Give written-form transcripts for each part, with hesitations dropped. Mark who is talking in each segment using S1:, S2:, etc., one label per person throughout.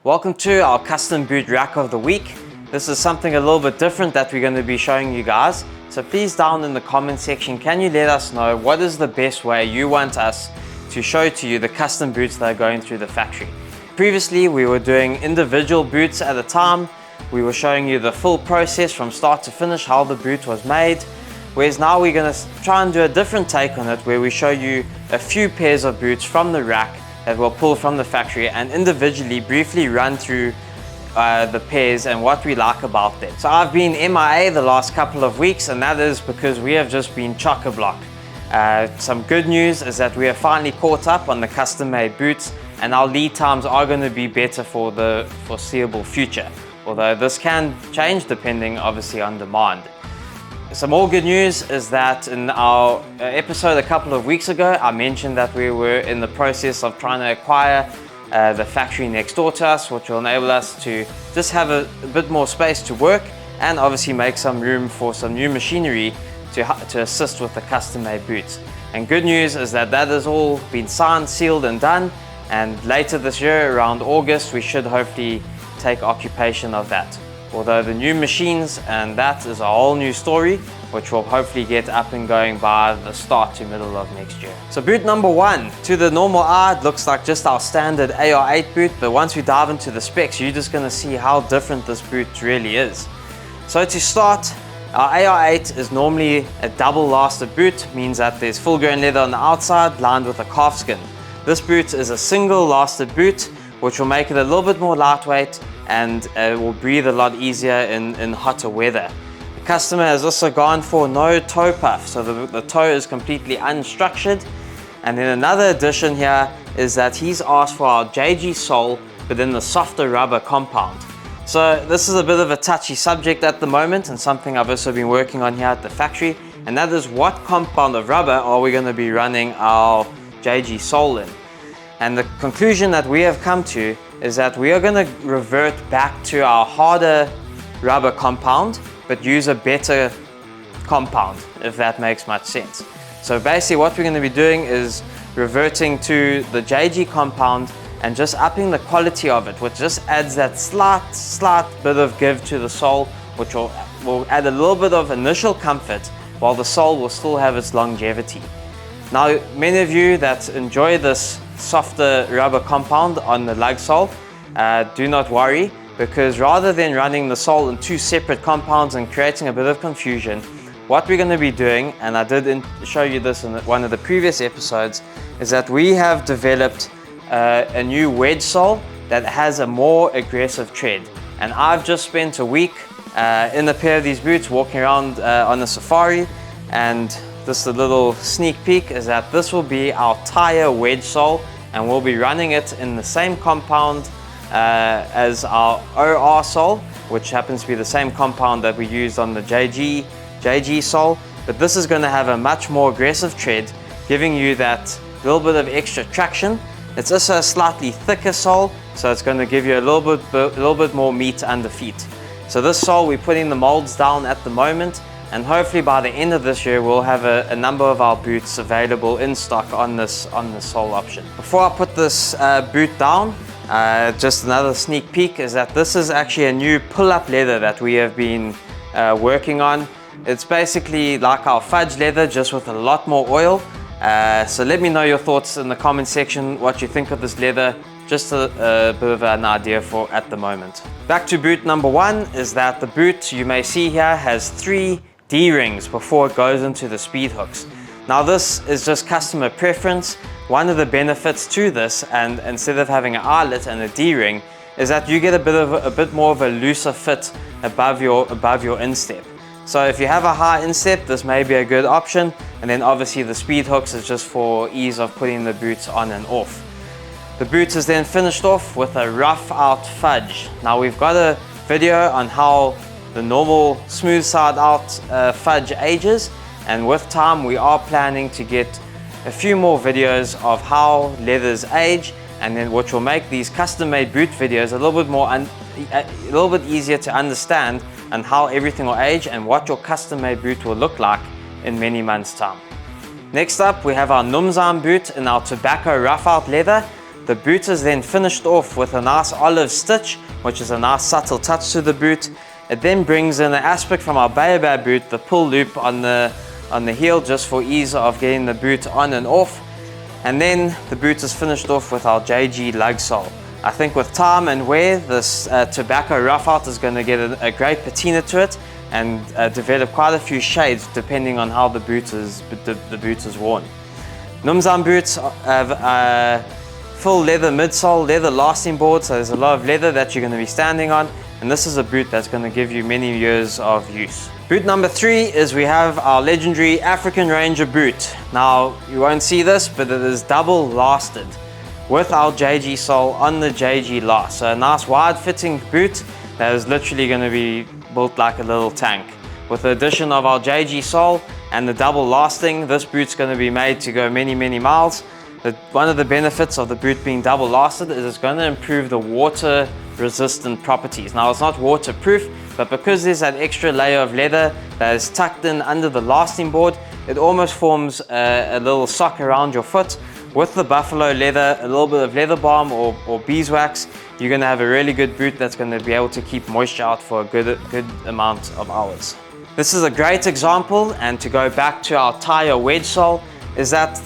S1: Welcome to our custom boot rack of the week. This is something a little bit different that we're going to be showing you guys. So please down in the comment section, can you let us know what is the best way you want us to show to you the custom boots that are going through the factory. Previously we were doing individual boots at a time. We were showing you the full process from start to finish, how the boot was made. Whereas now we're going to try and do a different take on it, where we show you a few pairs of boots from the rack that we'll pull from the factory and individually briefly run through the pairs and what we like about them. So I've been MIA the last couple of weeks, and that is because we have just been chock-a-block. Some good news is that we have finally caught up on the custom made boots, and our lead times are going to be better for the foreseeable future, although this can change depending obviously on demand. Some more good news is that in our episode a couple of weeks ago, I mentioned that we were in the process of trying to acquire the factory next door to us, which will enable us to just have a bit more space to work and obviously make some room for some new machinery to assist with the custom made boots. And good news is that that has all been signed, sealed and done, and later this year around August we should hopefully take occupation of that. Although the new machines and that is a whole new story, which will hopefully get up and going by the start to middle of next year. So boot number one, to the normal eye, it looks like just our standard AR8 boot, but once we dive into the specs, you're just gonna see how different this boot really is. So to start, our AR8 is normally a double lasted boot, means that there's full grain leather on the outside lined with a calf skin. This boot is a single lasted boot, which will make it a little bit more lightweight and will breathe a lot easier in hotter weather. The customer has also gone for no toe puff, so the toe is completely unstructured. And then another addition here is that he's asked for our JG sole, but in the softer rubber compound. So this is a bit of a touchy subject at the moment, and something I've also been working on here at the factory, and that is what compound of rubber are we going to be running our JG sole in. And the conclusion that we have come to is that we are going to revert back to our harder rubber compound, but use a better compound, if that makes much sense. So basically what we're going to be doing is reverting to the JG compound and just upping the quality of it, which just adds that slight bit of give to the sole, which will add a little bit of initial comfort while the sole will still have its longevity. Now, many of you that enjoy this softer rubber compound on the lug sole, do not worry, because rather than running the sole in two separate compounds and creating a bit of confusion, what we're going to be doing, and I did show you this in one of the previous episodes, is that we have developed a new wedge sole that has a more aggressive tread. And I've just spent a week in a pair of these boots walking around on a safari, and just a little sneak peek is that this will be our tire wedge sole, and we'll be running it in the same compound as our OR sole, which happens to be the same compound that we used on the JG sole, but this is going to have a much more aggressive tread, giving you that little bit of extra traction. It's also a slightly thicker sole, so it's going to give you a little bit more meat under feet. So this sole, we're putting the molds down at the moment, and hopefully by the end of this year we'll have a number of our boots available in stock on this sole option. Before I put this boot down, just another sneak peek is that this is actually a new pull-up leather that we have been working on. It's basically like our fudge leather, just with a lot more oil. So let me know your thoughts in the comment section, what you think of this leather. Just a bit of an idea for at the moment. Back to boot number one is that the boot you may see here has 3 D-rings before it goes into the speed hooks. Now this is just customer preference. One of the benefits to this, and instead of having an eyelet and a D-ring, is that you get a bit more of a looser fit above your instep. So if you have a high instep, this may be a good option, and then obviously the speed hooks is just for ease of putting the boots on and off. The boot is then finished off with a rough out fudge. Now we've got a video on how the normal smooth side out fudge ages, and with time we are planning to get a few more videos of how leathers age, and then which will make these custom made boot videos a little bit easier to understand, and how everything will age and what your custom made boot will look like in many months time. Next up we have our Numan boot in our tobacco rough out leather. The boot is then finished off with a nice olive stitch, which is a nice subtle touch to the boot. It then brings in an aspect from our Barefoot boot, the pull loop on the heel, just for ease of getting the boot on and off. And then the boot is finished off with our JG lug sole. I think with time and wear, this tobacco rough out is going to get a great patina to it and develop quite a few shades depending on how the boot is worn. Numan boots have full leather midsole, leather lasting board, so there's a lot of leather that you're going to be standing on, and this is a boot that's going to give you many years of use. Boot number 3 is we have our legendary African Ranger boot. Now you won't see this, but it is double lasted with our JG sole on the JG last. So a nice wide fitting boot that is literally going to be built like a little tank. With the addition of our JG sole and the double lasting, this boot's going to be made to go many miles. One of the benefits of the boot being double lasted is it's going to improve the water resistant properties. Now it's not waterproof, but because there's that extra layer of leather that is tucked in under the lasting board, it almost forms a little sock around your foot. With the buffalo leather, a little bit of leather balm or beeswax, you're going to have a really good boot that's going to be able to keep moisture out for a good amount of hours. This is a great example, and to go back to our tire wedge sole, is that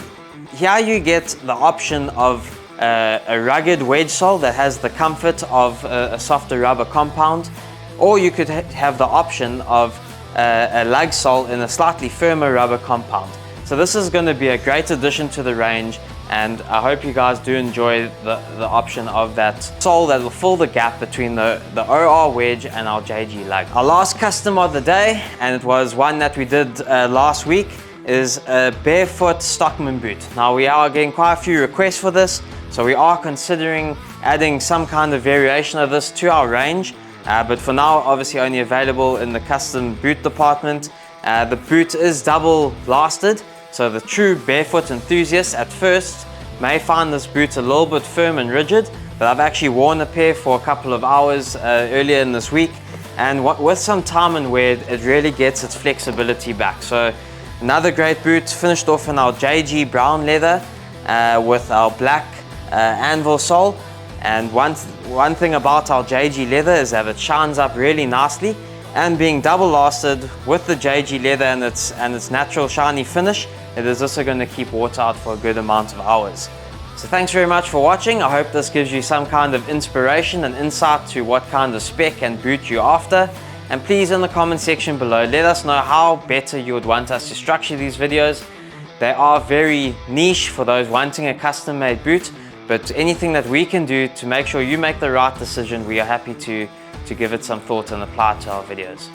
S1: here you get the option of a rugged wedge sole that has the comfort of a softer rubber compound, or you could have the option of a lug sole in a slightly firmer rubber compound. So this is going to be a great addition to the range, and I hope you guys do enjoy the option of that sole that will fill the gap between the OR wedge and our JG lug. Our last custom of the day, and it was one that we did last week, is a Barefoot Stockman boot. Now we are getting quite a few requests for this, so we are considering adding some kind of variation of this to our range, but for now obviously only available in the custom boot department. The boot is double lasted, so the true barefoot enthusiast at first may find this boot a little bit firm and rigid, but I've actually worn a pair for a couple of hours earlier in this week, and with some time and wear, it really gets its flexibility back. So another great boot, finished off in our JG brown leather with our black anvil sole. And one thing about our JG leather is that it shines up really nicely, and being double lasted with the JG leather and its natural shiny finish, it is also going to keep water out for a good amount of hours. So thanks very much for watching. I hope this gives you some kind of inspiration and insight to what kind of spec and boot you're after. And please, in the comment section below, let us know how better you would want us to structure these videos. They are very niche for those wanting a custom made boot, but anything that we can do to make sure you make the right decision, we are happy to give it some thought and apply it to our videos.